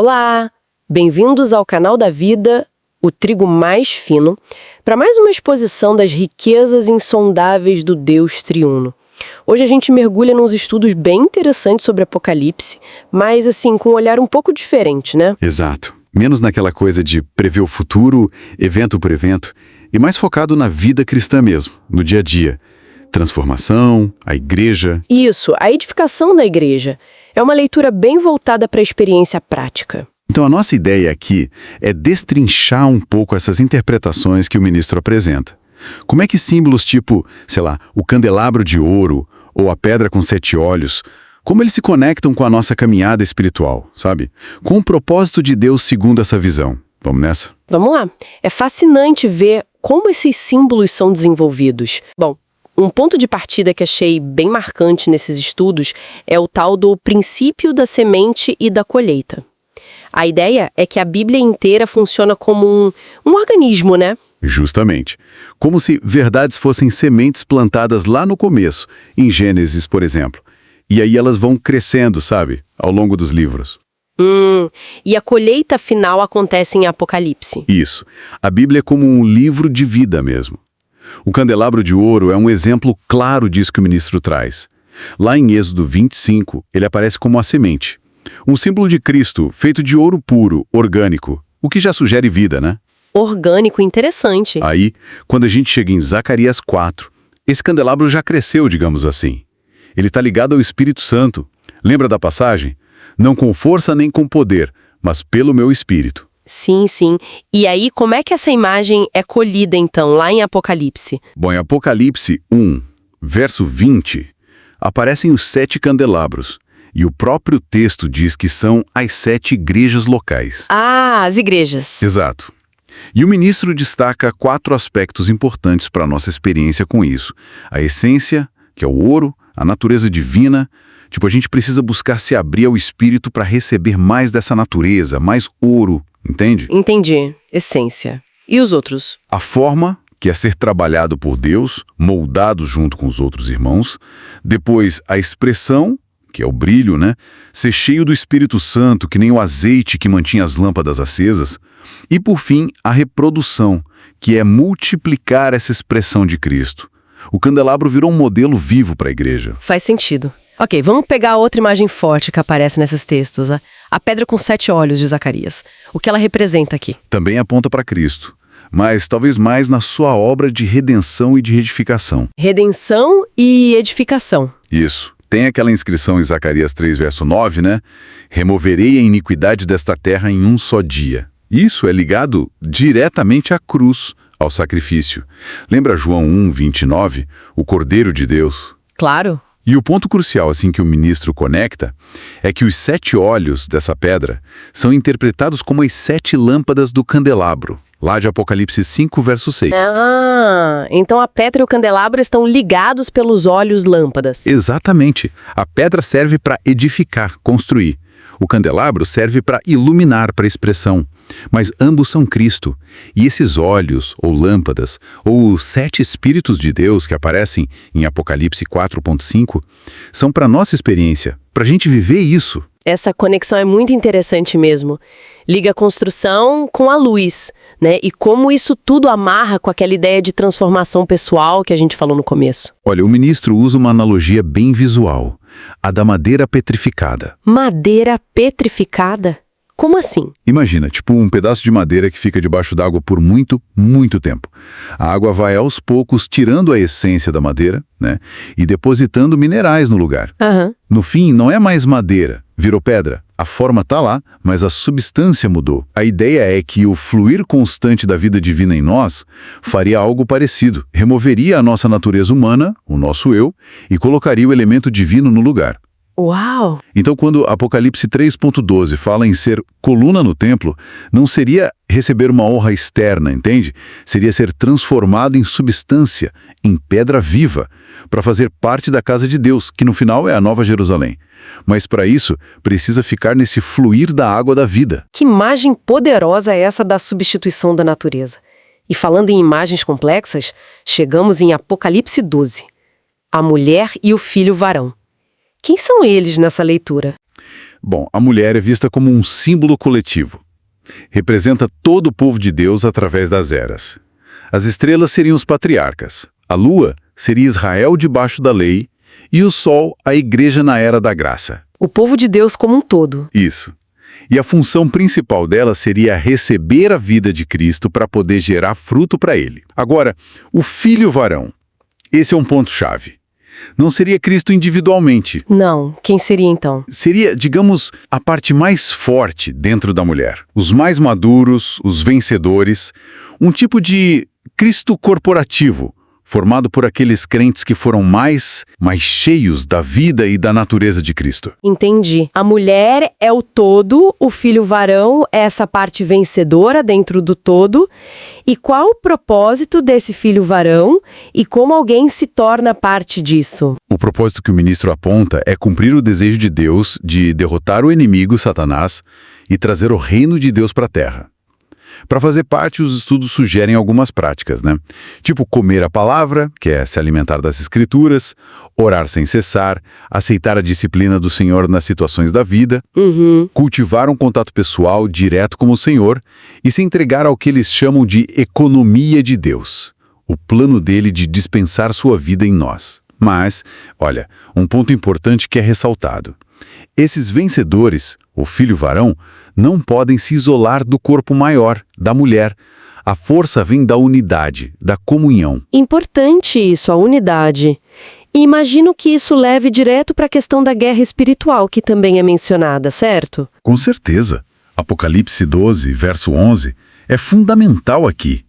Olá! Bem-vindos ao canal da Vida, o trigo mais fino, para mais uma exposição das riquezas insondáveis do Deus triuno. Hoje a gente mergulha nos estudos bem interessantes sobre Apocalipse, mas assim, com um olhar um pouco diferente, né? Exato. Menos naquela coisa de prever o futuro, evento por evento, e mais focado na vida cristã mesmo, no dia a dia. Transformação, a igreja. Isso, a edificação da igreja. É uma leitura bem voltada para a experiência prática. Então a nossa ideia aqui é destrinchar um pouco essas interpretações que o ministro apresenta. Como é que símbolos tipo, sei lá, o candelabro de ouro ou a pedra com 7 olhos, como eles se conectam com a nossa caminhada espiritual, sabe? Com o propósito de Deus segundo essa visão. Vamos nessa? Vamos lá. É fascinante ver como esses símbolos são desenvolvidos. Bom, um ponto de partida que achei bem marcante nesses estudos é o tal do princípio da semente e da colheita. A ideia é que a Bíblia inteira funciona como um organismo, né? Justamente. Como se verdades fossem sementes plantadas lá no começo, em Gênesis, por exemplo. E aí elas vão crescendo, sabe? Ao longo dos livros. E a colheita final acontece em Apocalipse. Isso. A Bíblia é como um livro de vida mesmo. O candelabro de ouro é um exemplo claro disso que o ministro traz. Lá em Êxodo 25, ele aparece como a semente. Um símbolo de Cristo, feito de ouro puro, orgânico, o que já sugere vida, né? Orgânico, interessante. Aí, quando a gente chega em Zacarias 4, esse candelabro já cresceu, digamos assim. Ele está ligado ao Espírito Santo. Lembra da passagem? Não com força nem com poder, mas pelo meu Espírito. Sim, sim. E aí, como é que essa imagem é colhida, então, lá em Apocalipse? Bom, em Apocalipse 1, verso 20, aparecem os 7 candelabros. E o próprio texto diz que são as 7 igrejas locais. Ah, as igrejas. Exato. E o ministro destaca 4 aspectos importantes para a nossa experiência com isso. A essência, que é o ouro, a natureza divina. Tipo, a gente precisa buscar se abrir ao Espírito para receber mais dessa natureza, mais ouro, entende? Entendi. Essência. E os outros? A forma, que é ser trabalhado por Deus, moldado junto com os outros irmãos. Depois, a expressão, que é o brilho, né? Ser cheio do Espírito Santo, que nem o azeite que mantinha as lâmpadas acesas. E, por fim, a reprodução, que é multiplicar essa expressão de Cristo. O candelabro virou um modelo vivo para a igreja. Faz sentido. Ok, vamos pegar outra imagem forte que aparece nesses textos. A pedra com 7 olhos de Zacarias. O que ela representa aqui? Também aponta para Cristo, mas talvez mais na sua obra de redenção e de edificação. Redenção e edificação. Isso. Tem aquela inscrição em Zacarias 3, verso 9, né? Removerei a iniquidade desta terra em um só dia. Isso é ligado diretamente à cruz, ao sacrifício. Lembra João 1, 29? O Cordeiro de Deus. Claro. E o ponto crucial, assim, que o ministro conecta, é que os 7 olhos dessa pedra são interpretados como as 7 lâmpadas do candelabro, lá de Apocalipse 5, verso 6. Ah, então a pedra e o candelabro estão ligados pelos olhos lâmpadas. Exatamente. A pedra serve para edificar, construir. O candelabro serve para iluminar, para expressão. Mas ambos são Cristo. E esses olhos, ou lâmpadas, ou os 7 Espíritos de Deus que aparecem em Apocalipse 4.5, são para nossa experiência, para a gente viver isso. Essa conexão é muito interessante mesmo. Liga a construção com a luz, né? E como isso tudo amarra com aquela ideia de transformação pessoal que a gente falou no começo. Olha, o ministro usa uma analogia bem visual, a da madeira petrificada. Madeira petrificada? Como assim? Imagina, tipo um pedaço de madeira que fica debaixo d'água por muito, muito tempo. A água vai aos poucos tirando a essência da madeira, né? E depositando minerais no lugar. No fim, não é mais madeira, virou pedra. A forma tá lá, mas a substância mudou. A ideia é que o fluir constante da vida divina em nós faria algo parecido. Removeria a nossa natureza humana, o nosso eu, e colocaria o elemento divino no lugar. Uau! Então, quando Apocalipse 3.12 fala em ser coluna no templo, não seria receber uma honra externa, entende? Seria ser transformado em substância, em pedra viva, para fazer parte da casa de Deus, que no final é a Nova Jerusalém. Mas para isso, precisa ficar nesse fluir da água da vida. Que imagem poderosa é essa da substituição da natureza? E falando em imagens complexas, chegamos em Apocalipse 12. A mulher e o filho varão. Quem são eles nessa leitura? Bom, a mulher é vista como um símbolo coletivo. Representa todo o povo de Deus através das eras. As estrelas seriam os patriarcas, a lua seria Israel debaixo da lei e o sol a igreja na era da graça. O povo de Deus como um todo. Isso. E a função principal dela seria receber a vida de Cristo para poder gerar fruto para ele. Agora, o filho varão. Esse é um ponto-chave. Não seria Cristo individualmente. Não. Quem seria então? Seria, digamos, a parte mais forte dentro da mulher. Os mais maduros, os vencedores. Um tipo de Cristo corporativo, formado por aqueles crentes que foram mais cheios da vida e da natureza de Cristo. Entendi. A mulher é o todo, o filho varão é essa parte vencedora dentro do todo. E qual o propósito desse filho varão e como alguém se torna parte disso? O propósito que o ministro aponta é cumprir o desejo de Deus de derrotar o inimigo, Satanás, e trazer o reino de Deus para a terra. Para fazer parte, os estudos sugerem algumas práticas, né? Tipo comer a palavra, que é se alimentar das escrituras, orar sem cessar, aceitar a disciplina do Senhor nas situações da vida, cultivar um contato pessoal direto com o Senhor e se entregar ao que eles chamam de economia de Deus, o plano dele de dispensar sua vida em nós. Mas, olha, um ponto importante que é ressaltado. Esses vencedores, o filho varão, não podem se isolar do corpo maior, da mulher. A força vem da unidade, da comunhão. Importante isso, a unidade. E imagino que isso leve direto para a questão da guerra espiritual, que também é mencionada, certo? Com certeza. Apocalipse 12, verso 11, é fundamental aqui.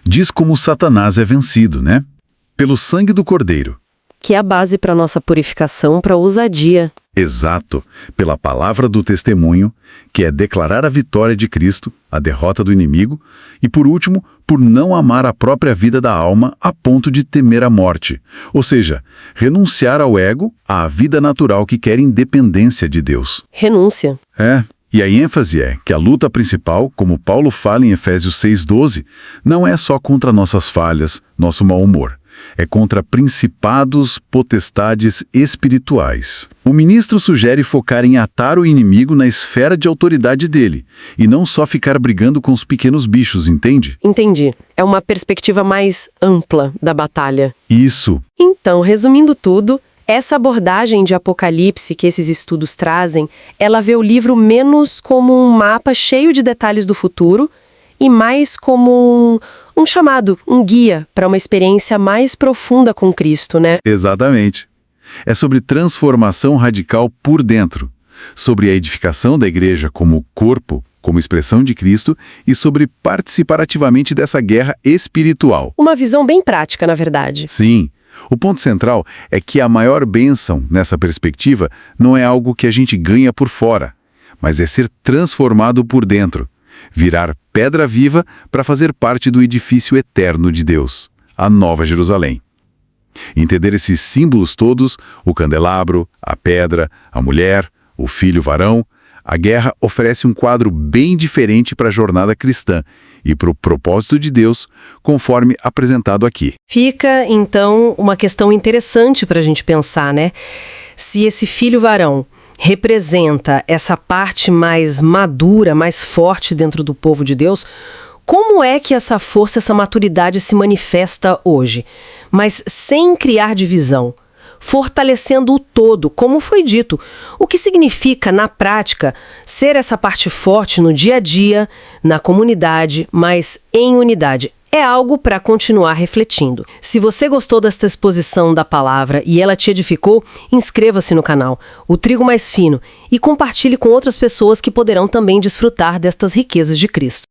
Diz como Satanás é vencido, né? Pelo sangue do Cordeiro. Que é a base para nossa purificação, para a ousadia. Exato, pela palavra do testemunho, que é declarar a vitória de Cristo, a derrota do inimigo, e por último, por não amar a própria vida da alma a ponto de temer a morte, ou seja, renunciar ao ego, à vida natural que quer independência de Deus. Renúncia. E a ênfase é que a luta principal, como Paulo fala em Efésios 6,12, não é só contra nossas falhas, nosso mau humor. É contra principados, potestades espirituais. O ministro sugere focar em atar o inimigo na esfera de autoridade dele, e não só ficar brigando com os pequenos bichos, entende? Entendi. É uma perspectiva mais ampla da batalha. Isso. Então, resumindo tudo, essa abordagem de Apocalipse que esses estudos trazem, ela vê o livro menos como um mapa cheio de detalhes do futuro e mais como um chamado, um guia para uma experiência mais profunda com Cristo, né? Exatamente. É sobre transformação radical por dentro, sobre a edificação da igreja como corpo, como expressão de Cristo, e sobre participar ativamente dessa guerra espiritual. Uma visão bem prática, na verdade. Sim. O ponto central é que a maior bênção nessa perspectiva não é algo que a gente ganha por fora, mas é ser transformado por dentro, virar pedra viva para fazer parte do edifício eterno de Deus, a Nova Jerusalém. Entender esses símbolos todos, o candelabro, a pedra, a mulher, o filho varão, a guerra oferece um quadro bem diferente para a jornada cristã e para o propósito de Deus, conforme apresentado aqui. Fica, então, uma questão interessante para a gente pensar, né? Se esse filho varão representa essa parte mais madura, mais forte dentro do povo de Deus, como é que essa força, essa maturidade se manifesta hoje? Mas sem criar divisão, fortalecendo o todo, como foi dito. O que significa, na prática, ser essa parte forte no dia a dia, na comunidade, mas em unidade. É algo para continuar refletindo. Se você gostou desta exposição da palavra e ela te edificou, inscreva-se no canal, O Trigo Mais Fino, e compartilhe com outras pessoas que poderão também desfrutar destas riquezas de Cristo.